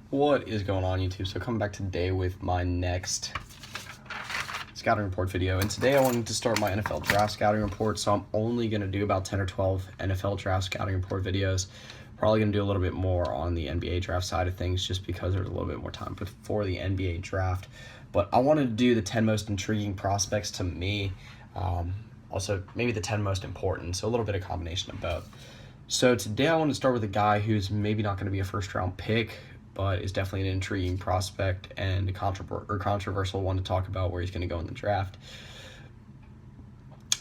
What is going on, YouTube? So coming back today with my next scouting report video, and today I wanted to start my NFL draft scouting report. So I'm only going to do about 10 or 12 NFL draft scouting report videos. Probably going to do a little bit more on the NBA draft side of things just because there's a little bit more time before the NBA draft. But I wanted to do the 10 most intriguing prospects to me, also maybe the 10 most important, so a little bit of combination of both. So today I want to start with a guy who's maybe not going to be a first-round pick, but is definitely an intriguing prospect and a controversial one to talk about where he's going to go in the draft,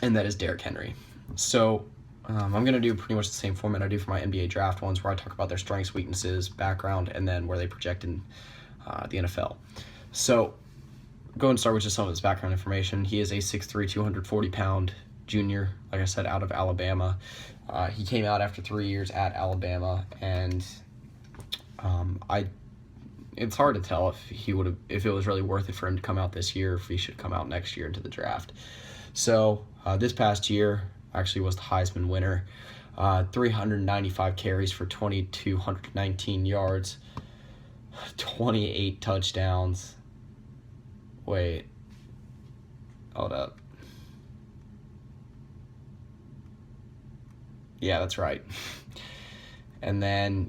and that is Derrick Henry. So I'm going to do pretty much the same format I do for my NBA draft ones, where I talk about their strengths, weaknesses, background, and then where they project in the NFL. So go and start with just some of his background information. He is a 6'3", 240-pound junior, like I said, out of Alabama. He came out after 3 years at Alabama, and it's hard to tell if it was really worth it for him to come out this year, if he should come out next year into the draft. So this past year actually was the Heisman winner. 395 carries for 2,219 yards, 28 touchdowns. Wait, hold up. Yeah, that's right. And then,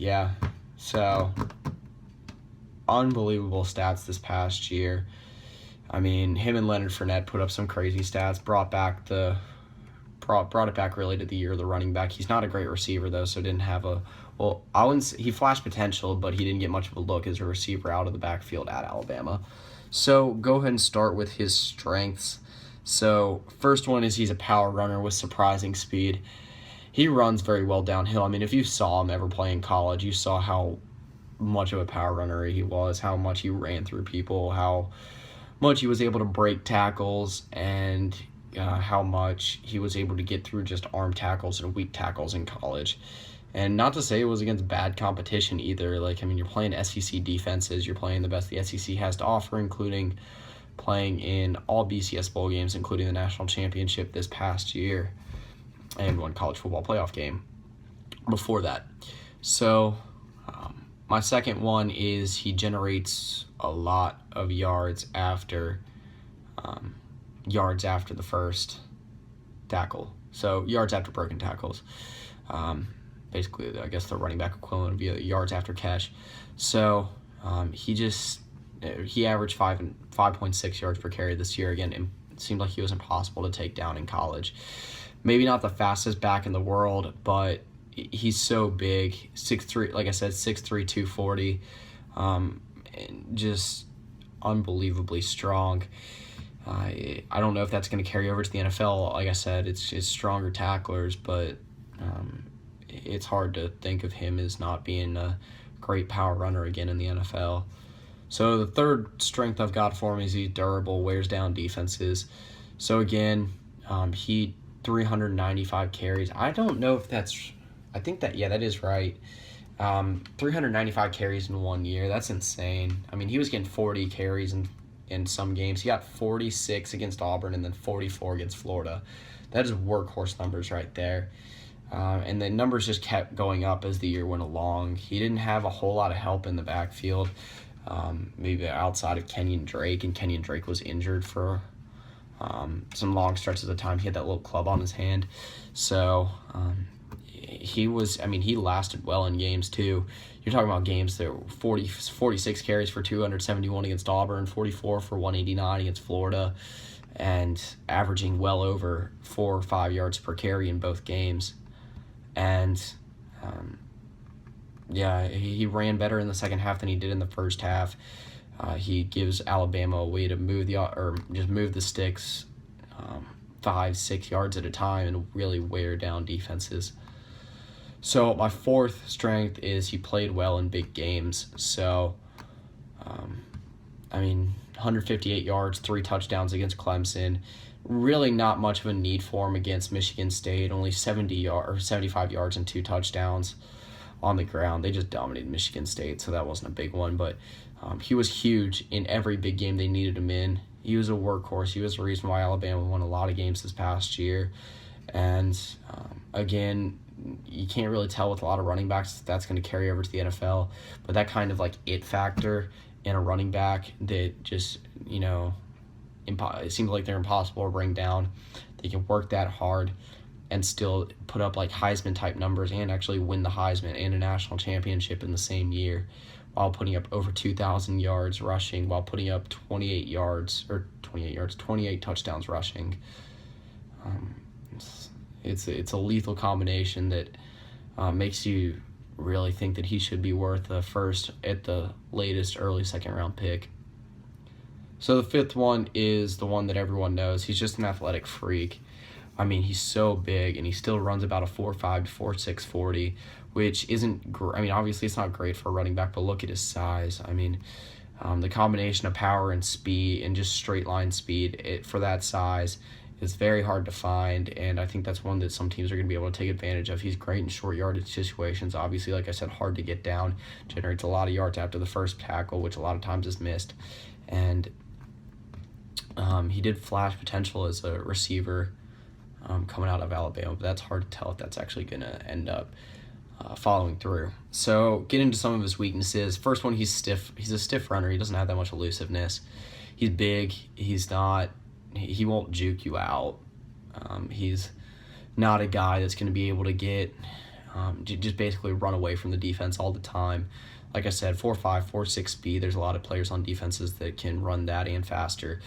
so unbelievable stats this past year. I mean, him and Leonard Fournette put up some crazy stats, brought it back really to the year of the running back. He's not a great receiver, though, so didn't have he flashed potential, but he didn't get much of a look as a receiver out of the backfield at Alabama. So go ahead and start with his strengths. So first one is he's a power runner with surprising speed. He runs very well downhill. I mean, if you saw him ever play in college, you saw how much of a power runner he was, how much he ran through people, how much he was able to break tackles, and how much he was able to get through just arm tackles and weak tackles in college. And not to say it was against bad competition either. You're playing SEC defenses. You're playing the best the SEC has to offer, including playing in all BCS bowl games, including the national championship this past year, and one college football playoff game before that. So my second one is he generates a lot of yards after the first tackle. So yards after broken tackles. Basically, I guess the running back equivalent would be yards after catch. So he averaged 5.6 yards per carry this year. Again, it seemed like he was impossible to take down in college. Maybe not the fastest back in the world, but he's so big, 6'3", like I said, 6'3", 240, and just unbelievably strong. I don't know if that's going to carry over to the NFL. Like I said, it's stronger tacklers, but it's hard to think of him as not being a great power runner again in the NFL. So the third strength I've got for him is he's durable, wears down defenses. So again, he 395 carries. I don't know if that's... I think that is right. 395 carries in 1 year. That's insane. I mean, he was getting 40 carries in some games. He got 46 against Auburn and then 44 against Florida. That is workhorse numbers right there. And the numbers just kept going up as the year went along. He didn't have a whole lot of help in the backfield, maybe outside of Kenyon Drake, and Kenyon Drake was injured for some long stretches of time. He had that little club on his hand. So he lasted well in games too. You're talking about games that were 46 carries for 271 against Auburn, 44 for 189 against Florida, and averaging well over 4 or 5 yards per carry in both games. And he ran better in the second half than he did in the first half. He gives Alabama a way to move the sticks 5-6 yards at a time and really wear down defenses. So my fourth strength is he played well in big games. So 158 yards, 3 touchdowns against Clemson. Really not much of a need for him against Michigan State. Only 75 yards and 2 touchdowns on the ground. They just dominated Michigan State, so that wasn't a big one. But he was huge in every big game they needed him in. He was a workhorse. He was the reason why Alabama won a lot of games this past year. And again, you can't really tell with a lot of running backs if that's going to carry over to the NFL. But that kind of like it factor in a running back that just, it seems like they're impossible to bring down. They can work that hard and still put up like Heisman type numbers and actually win the Heisman and a national championship in the same year, while putting up over 2,000 yards rushing, while putting up 28 touchdowns rushing. It's a lethal combination that makes you really think that he should be worth a first at the latest early second round pick. So the fifth one is the one that everyone knows. He's just an athletic freak. I mean, he's so big, and he still runs about a 4.5 to 4.6 40, which isn't great. I mean, obviously it's not great for a running back, but look at his size. I mean, the combination of power and speed and just straight line speed for that size is very hard to find, and I think that's one that some teams are going to be able to take advantage of. He's great in short yardage situations. Obviously, like I said, hard to get down, generates a lot of yards after the first tackle, which a lot of times is missed. And he did flash potential as a receiver coming out of Alabama, but that's hard to tell if that's actually going to end up following through. So get into some of his weaknesses. First one, he's stiff. He's a stiff runner. He doesn't have that much elusiveness. He's big. He won't juke you out. He's not a guy that's going to be able to get just basically run away from the defense all the time. Like I said, 4.5, 4.6 speed. There's a lot of players on defenses that can run that and faster.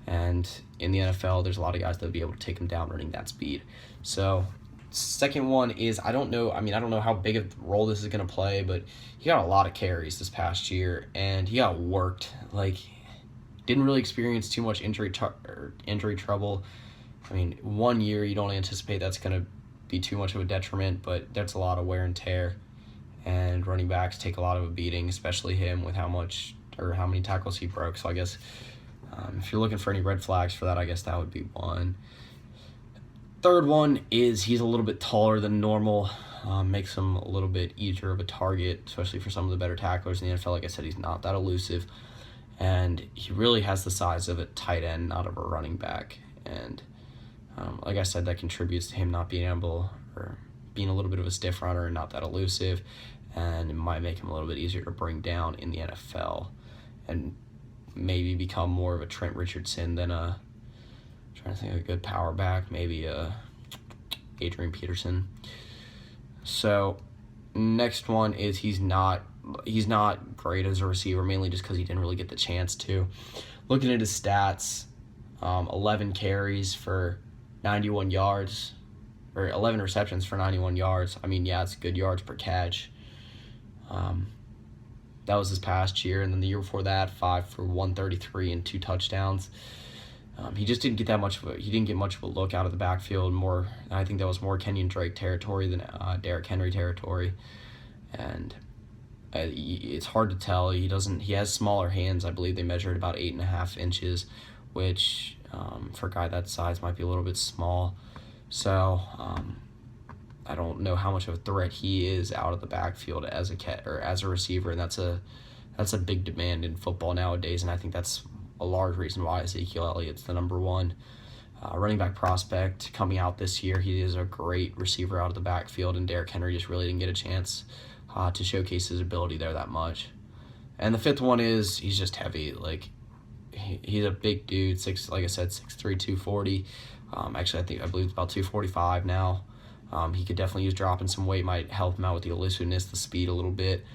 And in the NFL, there's a lot of guys that will be able to take him down running that speed. So second one is, I don't know how big of a role this is going to play, but he got a lot of carries this past year, and he got worked. Like, didn't really experience too much injury trouble. I mean, 1 year, you don't anticipate that's going to be too much of a detriment, but that's a lot of wear and tear. And running backs take a lot of a beating, especially him with how many tackles he broke. So I guess if you're looking for any red flags for that, I guess that would be one. Third one is he's a little bit taller than normal. Makes him a little bit easier of a target, especially for some of the better tacklers in the NFL. Like I said, he's not that elusive. And he really has the size of a tight end, not of a running back. And like I said, that contributes to him not being able, or being a little bit of a stiff runner and not that elusive. And it might make him a little bit easier to bring down in the NFL and maybe become more of a Trent Richardson than I'm trying to think of a good power back, maybe Adrian Peterson. So next one is he's not great as a receiver, mainly just because he didn't really get the chance to. Looking at his stats, 11 carries for 91 yards, or 11 receptions for 91 yards. I mean, yeah, it's good yards per catch. That was this past year, and then the year before that, 5 for 133 and 2 touchdowns. He just didn't get much of a look out of the backfield. I think that was more Kenyon Drake territory than Derrick Henry territory, and it's hard to tell. He has smaller hands. I believe they measured about 8.5 inches, which for a guy that size might be a little bit small. So I don't know how much of a threat he is out of the backfield as a receiver, and that's a big demand in football nowadays, and I think that's a large reason why Ezekiel Elliott's the number one running back prospect coming out this year. He is a great receiver out of the backfield, and Derrick Henry just really didn't get a chance to showcase his ability there that much. And the fifth one is he's just heavy. Like, he's a big dude, like I said, 6'3", 240. Actually, I believe it's about 245 now. He could definitely use dropping some weight, might help him out with the elusiveness, the speed a little bit.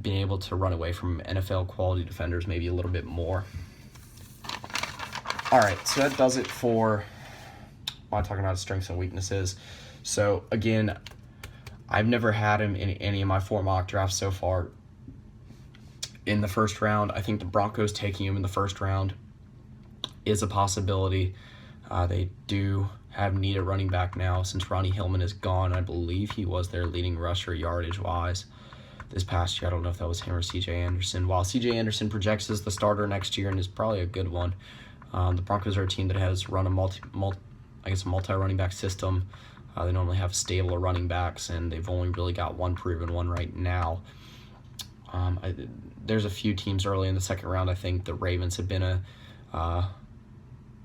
Being able to run away from NFL quality defenders maybe a little bit more. All right, so that does it for talking about strengths and weaknesses. So again, I've never had him in any of my 4 mock drafts so far in the first round. I think the Broncos taking him in the first round is a possibility. They do have need at running back now since Ronnie Hillman is gone. I believe he was their leading rusher yardage-wise this past year. I don't know if that was him or C.J. Anderson. While C.J. Anderson projects as the starter next year and is probably a good one, the Broncos are a team that has run a multi-running back system. They normally have stable of running backs, and they've only really got one proven one right now. There's a few teams early in the second round. I think the Ravens have been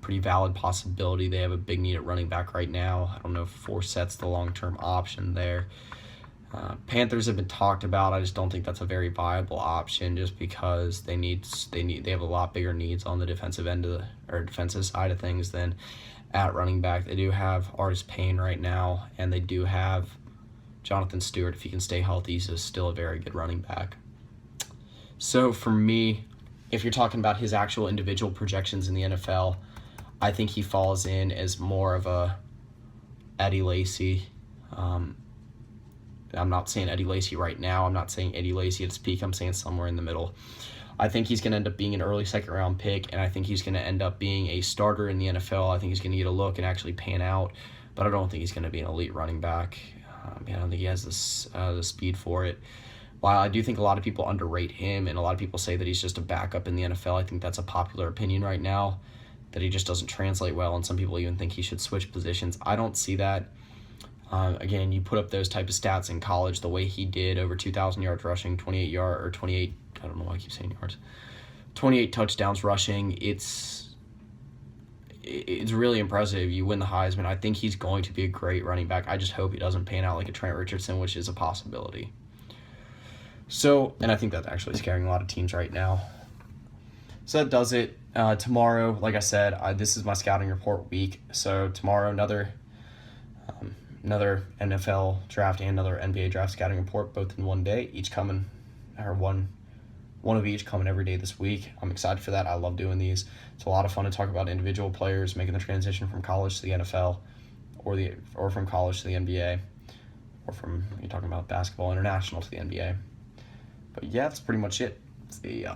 pretty valid possibility. They have a big need at running back right now. I don't know if Forset's the long-term option there. Panthers have been talked about. I just don't think that's a very viable option, just because they have a lot bigger needs on the defensive end of defensive side of things than at running back. They do have Artis Payne right now, and they do have Jonathan Stewart. If he can stay healthy, he's still a very good running back. So for me, if you're talking about his actual individual projections in the NFL, I think he falls in as more of a Eddie Lacy. I'm not saying Eddie Lacy right now. I'm not saying Eddie Lacy at his peak. I'm saying somewhere in the middle. I think he's going to end up being an early second-round pick, and I think he's going to end up being a starter in the NFL. I think he's going to get a look and actually pan out, but I don't think he's going to be an elite running back. I don't think he has the speed for it. While I do think a lot of people underrate him, and a lot of people say that he's just a backup in the NFL, I think that's a popular opinion right now, that he just doesn't translate well, and some people even think he should switch positions. I don't see that. Again, you put up those type of stats in college the way he did, over 2,000 yards rushing, 28 I don't know why I keep saying yards, 28 touchdowns rushing. It's really impressive. You win the Heisman. I think he's going to be a great running back. I just hope he doesn't pan out like a Trent Richardson, which is a possibility. So, and I think that's actually scaring a lot of teams right now. So that does it. Tomorrow, like I said, this is my scouting report week. So tomorrow, another NFL draft and another NBA draft scouting report, both in one day, each coming, or one of each coming every day this week. I'm excited for that. I love doing these. It's a lot of fun to talk about individual players making the transition from college to the NFL, or from college to the NBA, or from, you're talking about basketball international to the NBA. But yeah, that's pretty much it. See ya.